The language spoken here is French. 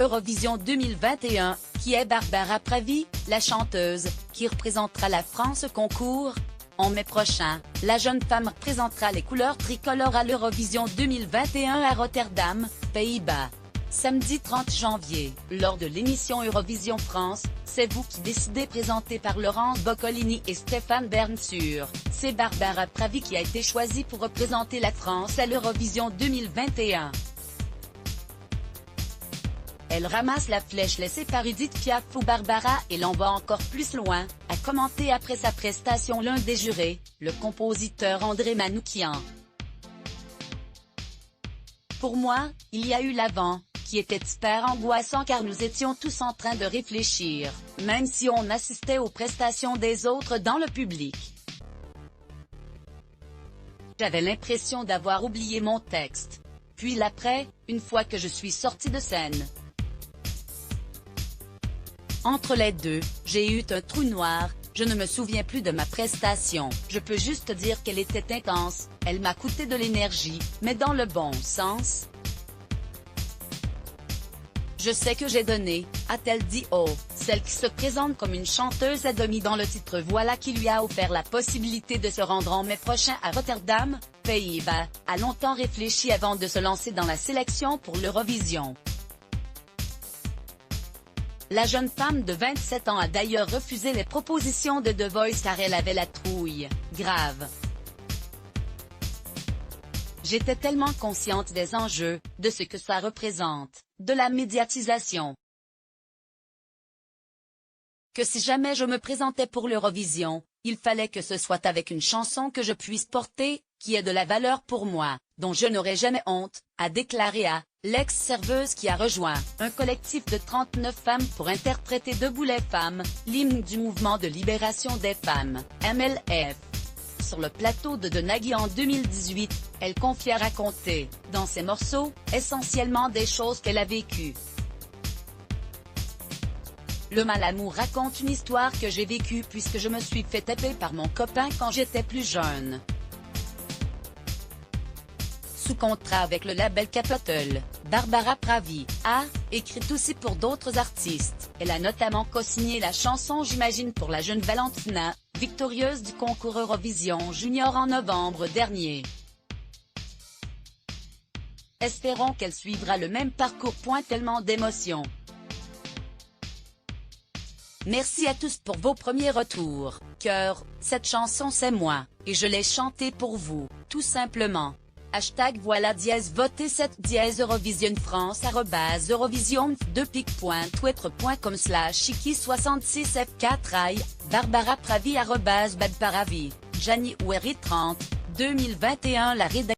Eurovision 2021, qui est Barbara Pravi, la chanteuse, qui représentera la France au concours. En mai prochain, la jeune femme représentera les couleurs tricolores à l'Eurovision 2021 à Rotterdam, Pays-Bas. Samedi 30 janvier, lors de l'émission Eurovision France, C'est vous qui décidez présentée par Laurence Boccolini et Stéphane Bern sur C'est Barbara Pravi qui a été choisie pour représenter la France à l'Eurovision 2021. Elle ramasse la flèche laissée par Edith Piaf ou Barbara et l'en va encore plus loin, a commenté après sa prestation l'un des jurés, le compositeur André Manoukian. Pour moi, il y a eu l'avant, qui était hyper angoissant car nous étions tous en train de réfléchir, même si on assistait aux prestations des autres dans le public. J'avais l'impression d'avoir oublié mon texte. Puis l'après, une fois que je suis sortie de scène. Entre les deux, j'ai eu un trou noir, je ne me souviens plus de ma prestation, je peux juste dire qu'elle était intense, elle m'a coûté de l'énergie, mais dans le bon sens. Je sais que j'ai donné, a-t-elle dit celle qui se présente comme une chanteuse à demi dans le titre Voilà qui lui a offert la possibilité de se rendre en mai prochain à Rotterdam, Pays-Bas, a longtemps réfléchi avant de se lancer dans la sélection pour l'Eurovision. La jeune femme de 27 ans a d'ailleurs refusé les propositions de The Voice car elle avait la trouille, grave. J'étais tellement consciente des enjeux, de ce que ça représente, de la médiatisation, que si jamais je me présentais pour l'Eurovision, il fallait que ce soit avec une chanson que je puisse porter, qui ait de la valeur pour moi, dont je n'aurai jamais honte, a déclaré l'ex-serveuse qui a rejoint un collectif de 39 femmes pour interpréter Debout les femmes, l'hymne du mouvement de libération des femmes, MLF. Sur le plateau de Nagui en 2018, elle confiait raconter, dans ses morceaux, essentiellement des choses qu'elle a vécues. Le Malamour raconte une histoire que j'ai vécue puisque je me suis fait taper par mon copain quand j'étais plus jeune. Sous contrat avec le label Capitol, Barbara Pravi a écrit aussi pour d'autres artistes. Elle a notamment co-signé la chanson J'imagine pour la jeune Valentina, victorieuse du concours Eurovision Junior en novembre dernier. Espérons qu'elle suivra le même parcours. Tellement d'émotions. Merci à tous pour vos premiers retours. Cœur, cette chanson c'est moi, et je l'ai chantée pour vous, tout simplement. #voilà votez 7 Eurovision France @eurovision2pic.twitter.com/chiki66f4i, Barbara Pravi @badparavi, Gianni Oueri 30, 2021 La rédaction.